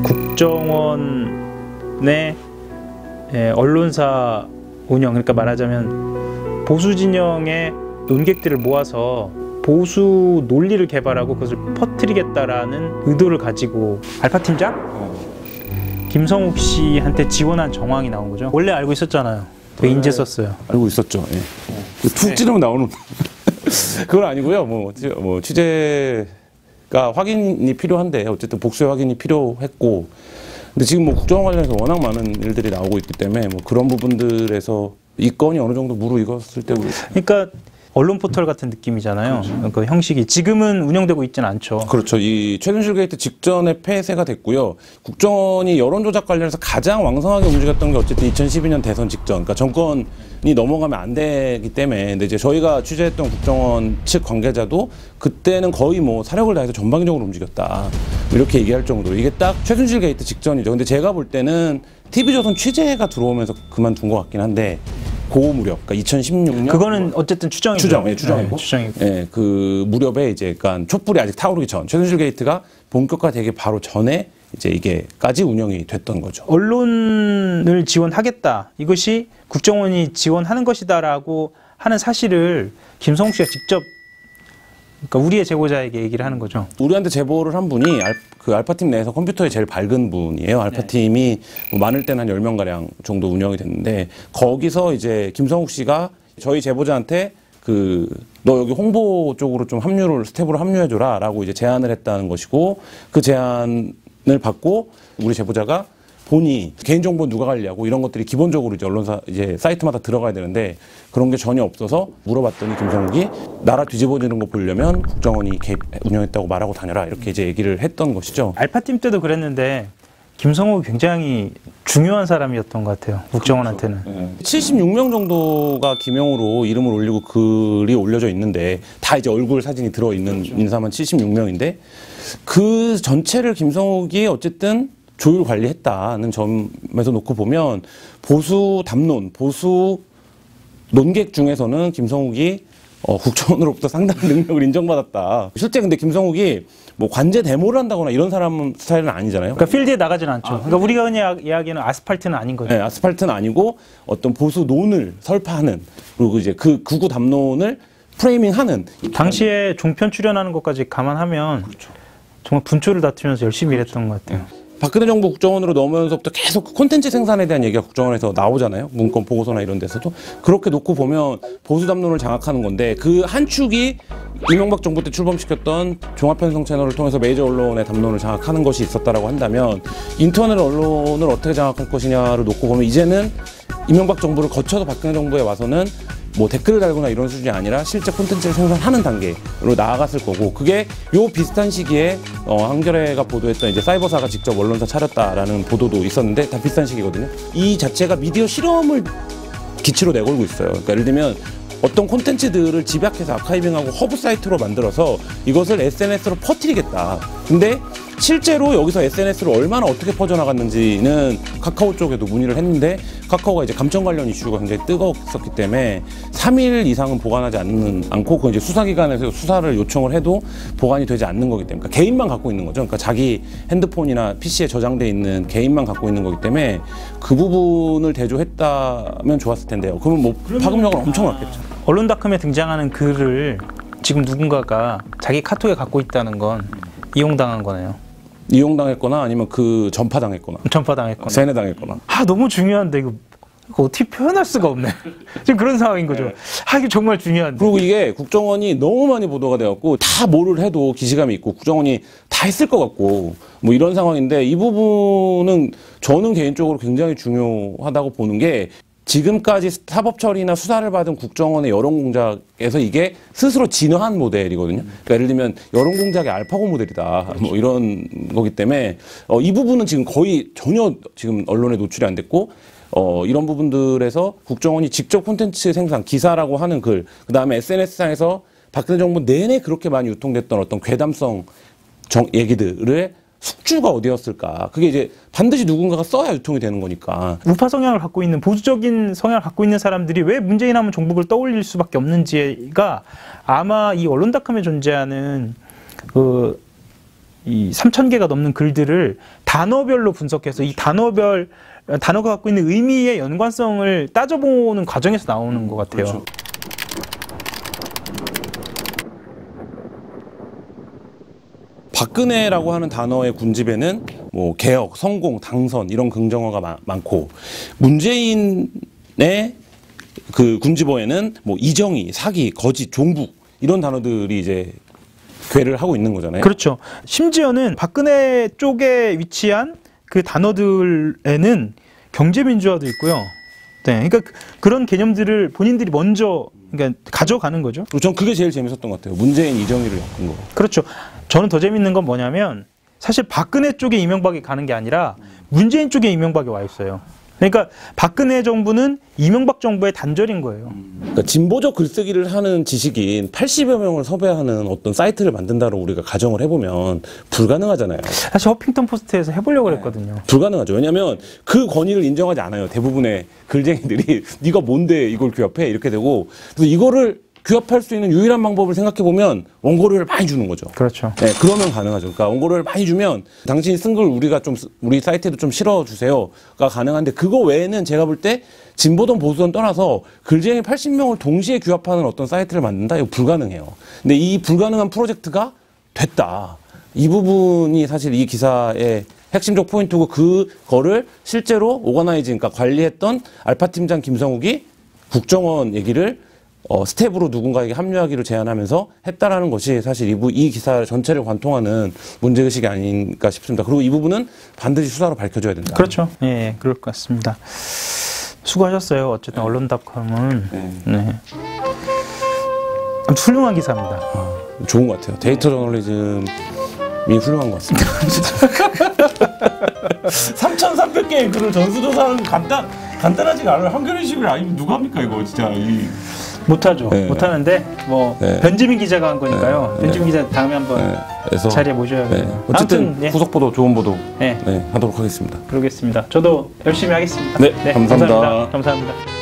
국정원의 언론사 운영, 그러니까 말하자면 보수 진영의 논객들을 모아서 보수 논리를 개발하고 그것을 퍼뜨리겠다라는 의도를 가지고 알파 팀장? 김성욱 씨한테 지원한 정황이 나온 거죠. 원래 알고 있었잖아요. 되게 인재 썼어요. 알고 있었죠. 예. 툭 찌르면 나오는 그건 아니고요. 뭐 취재가 확인이 필요한데 어쨌든 복수의 확인이 필요했고, 근데 지금 뭐 국정원 관련해서 워낙 많은 일들이 나오고 있기 때문에 뭐 그런 부분들에서 이 건이 어느 정도 무르익었을 때고. 그러니까 언론 포털 같은 느낌이잖아요. 그렇죠. 그 형식이 지금은 운영되고 있지는 않죠. 그렇죠. 이 최순실 게이트 직전에 폐쇄가 됐고요. 국정원이 여론조작 관련해서 가장 왕성하게 움직였던 게 어쨌든 2012년 대선 직전, 그러니까 정권이 넘어가면 안 되기 때문에. 근데 이제 저희가 취재했던 국정원 측 관계자도 그때는 거의 뭐 사력을 다해서 전방위적으로 움직였다, 이렇게 얘기할 정도로 이게 딱 최순실 게이트 직전이죠. 근데 제가 볼 때는 TV조선 취재가 들어오면서 그만둔 것 같긴 한데, 그 무렵, 그러니까 2016년. 그거는 어쨌든 추정이고. 예, 추정이고. 예, 그 무렵에 이제, 그러니까 촛불이 아직 타오르기 전, 최순실 게이트가 본격화되기 바로 전에 이제 이게까지 운영이 됐던 거죠. 언론을 지원하겠다, 이것이 국정원이 지원하는 것이다라고 하는 사실을 김성욱 씨가 직접, 그러니까 우리의 제보자에게 얘기를 하는 거죠. 우리한테 제보를 한 분이 그 알파팀 내에서 컴퓨터에 제일 밝은 분이에요. 알파팀이 뭐 많을 때는 한 10명가량 정도 운영이 됐는데, 거기서 이제 김성욱 씨가 저희 제보자한테 너 여기 홍보 쪽으로 좀 스텝으로 합류해줘라 라고 이제 제안을 했다는 것이고, 그 제안을 받고 우리 제보자가 보니 개인정보 누가 관리하고 이런 것들이 기본적으로 이제 언론사 이제 사이트마다 들어가야 되는데 그런 게 전혀 없어서 물어봤더니 김성욱이 나라 뒤집어지는 거 보려면 국정원이 운영했다고 말하고 다녀라, 이렇게 이제 얘기를 했던 것이죠. 알파팀 때도 그랬는데 김성욱이 굉장히 중요한 사람이었던 것 같아요. 국정원한테는. 그렇죠. 76명 정도가 기명으로 이름을 올리고 글이 올려져 있는데 다 이제 얼굴 사진이 들어있는 인사만 76명인데 그 전체를 김성욱이 어쨌든 조율 관리했다는 점에서 놓고 보면 보수 담론, 보수 논객 중에서는 김성욱이 국정원으로부터 상당한 능력을 인정받았다. 실제 근데 김성욱이 뭐 관제 데모를 한다거나 이런 사람 스타일은 아니잖아요. 그러니까 필드에 나가지는 않죠. 그러니까 우리가 그냥 이야기하는 아스팔트는 아닌 거죠. 네, 아스팔트는 아니고 어떤 보수 논을 설파하는, 그리고 이제 그 극우 담론을 프레이밍하는. 당시에 종편 출연하는 것까지 감안하면 그렇죠. 정말 분초를 다투면서 열심히 일했던 것 같아요. 박근혜 정부 국정원으로 넘어오면서부터 계속 콘텐츠 생산에 대한 얘기가 국정원에서 나오잖아요. 문건 보고서나 이런 데서도. 그렇게 놓고 보면 보수 담론을 장악하는 건데, 그 한 축이 이명박 정부 때 출범시켰던 종합편성 채널을 통해서 메이저 언론의 담론을 장악하는 것이 있었다라고 한다면, 인터넷 언론을 어떻게 장악할 것이냐를 놓고 보면 이제는 이명박 정부를 거쳐서 박근혜 정부에 와서는 뭐 댓글을 달거나 이런 수준이 아니라 실제 콘텐츠를 생산하는 단계로 나아갔을 거고, 그게 요 비슷한 시기에 한겨레가 보도했던 이제 사이버사가 직접 언론사 차렸다라는 보도도 있었는데 다 비슷한 시기거든요. 이 자체가 미디어 실험을 기치로 내걸고 있어요. 그러니까 예를 들면 어떤 콘텐츠들을 집약해서 아카이빙하고 허브 사이트로 만들어서 이것을 SNS로 퍼뜨리겠다. 근데 실제로 여기서 SNS로 얼마나 어떻게 퍼져나갔는지는 카카오 쪽에도 문의를 했는데, 카카오가 이제 감청 관련 이슈가 굉장히 뜨거웠었기 때문에 3일 이상은 보관하지 않고, 그 이제 수사기관에서 수사를 요청을 해도 보관이 되지 않는 거기 때문에, 그러니까 개인만 갖고 있는 거죠. 그러니까 자기 핸드폰이나 PC에 저장돼 있는 개인만 갖고 있는 거기 때문에 그 부분을 대조했다면 좋았을 텐데요. 그러면 뭐 파급력은 엄청 났겠죠. 언론닷컴에 등장하는 글을 지금 누군가가 자기 카톡에 갖고 있다는 건 이용당한 거네요. 이용당했거나 아니면 그 전파당했거나. 세뇌당했거나. 너무 중요한데 이거 어떻게 표현할 수가 없네. 지금 그런 상황인 거죠. 이게 정말 중요한데. 그리고 이게 국정원이 너무 많이 보도가 되었고 다 뭐를 해도 기시감이 있고 국정원이 다 했을 것 같고 뭐 이런 상황인데, 이 부분은 저는 개인적으로 굉장히 중요하다고 보는 게, 지금까지 사법 처리나 수사를 받은 국정원의 여론 공작에서 이게 스스로 진화한 모델이거든요. 그러니까 예를 들면 여론 공작의 알파고 모델이다, 뭐 이런 거기 때문에 이 부분은 지금 거의 전혀 지금 언론에 노출이 안 됐고, 이런 부분들에서 국정원이 직접 콘텐츠 생산, 기사라고 하는 글, 그 다음에 SNS상에서 박근혜 정부 내내 그렇게 많이 유통됐던 어떤 괴담성 얘기들을 숙주가 어디였을까? 그게 이제 반드시 누군가가 써야 유통이 되는 거니까. 우파 성향을 갖고 있는, 보수적인 성향을 갖고 있는 사람들이 왜 문재인 하면 종북을 떠올릴 수밖에 없는지가 아마 이 언론닷컴에 존재하는 이 3,000개가 넘는 글들을 단어별로 분석해서 이 단어가 갖고 있는 의미의 연관성을 따져보는 과정에서 나오는 것 같아요. 그렇죠. 박근혜라고 하는 단어의 군집에는 뭐 개혁, 성공, 당선 이런 긍정어가 많고, 문재인의 그 군집어에는 뭐 이정희, 사기, 거짓, 종북 이런 단어들이 이제 괴를 하고 있는 거잖아요. 그렇죠. 심지어는 박근혜 쪽에 위치한 그 단어들에는 경제민주화도 있고요. 네, 그러니까 그런 개념들을 본인들이 먼저 그러니까 가져가는 거죠. 전 그게 제일 재밌었던 것 같아요. 문재인, 이정희를 엮은 거. 그렇죠. 저는 더 재밌는 건 뭐냐면 사실 박근혜 쪽에 이명박이 가는 게 아니라 문재인 쪽에 이명박이 와 있어요. 그러니까 박근혜 정부는 이명박 정부의 단절인 거예요. 그러니까 진보적 글쓰기를 하는 지식인 80여 명을 섭외하는 어떤 사이트를 만든다고 우리가 가정을 해보면 불가능하잖아요. 사실 허핑턴 포스트에서 해보려고 그랬거든요. 불가능하죠. 왜냐하면 그 권위를 인정하지 않아요. 대부분의 글쟁이들이 네가 뭔데 이걸 규합해 이렇게 되고, 그래서 이거를 규합할 수 있는 유일한 방법을 생각해보면 원고료를 많이 주는 거죠. 그렇죠. 네, 그러면 가능하죠. 그러니까 원고료를 많이 주면 당신이 쓴 걸 우리가 좀 우리 사이트에도 좀 실어주세요가 가능한데, 그거 외에는 제가 볼 때 진보든 보수든 떠나서 글쟁이 80명을 동시에 규합하는 어떤 사이트를 만든다? 이거 불가능해요. 근데 이 불가능한 프로젝트가 됐다. 이 부분이 사실 이 기사의 핵심적 포인트고, 그거를 실제로 오거나이징, 그러니까 관리했던 알파 팀장 김성욱이 국정원 얘기를 스텝으로 누군가에게 합류하기로 제안하면서 했다라는 것이 사실 이 기사 전체를 관통하는 문제의식이 아닌가 싶습니다. 그리고 이 부분은 반드시 수사로 밝혀져야 된다. 그렇죠. 예, 그럴 것 같습니다. 수고하셨어요. 어쨌든 언론닷컴은 네. 훌륭한 기사입니다. 좋은 것 같아요. 데이터 저널리즘이 훌륭한 것 같습니다. 3,300개의 글을 전수조사하는 간단하지가 않아요. 한겨레신문 아니면 누가 합니까 이거 진짜. 못하죠. 네. 못하는데 뭐 네. 변지민 기자가 한 거니까요. 네. 변지민 기자 다음에 한번 자리에 모셔야겠네요. 네. 어쨌든 아무튼, 예. 후속 보도, 좋은 보도 네. 하도록 하겠습니다. 그러겠습니다. 저도 열심히 하겠습니다. 네, 감사합니다. 감사합니다.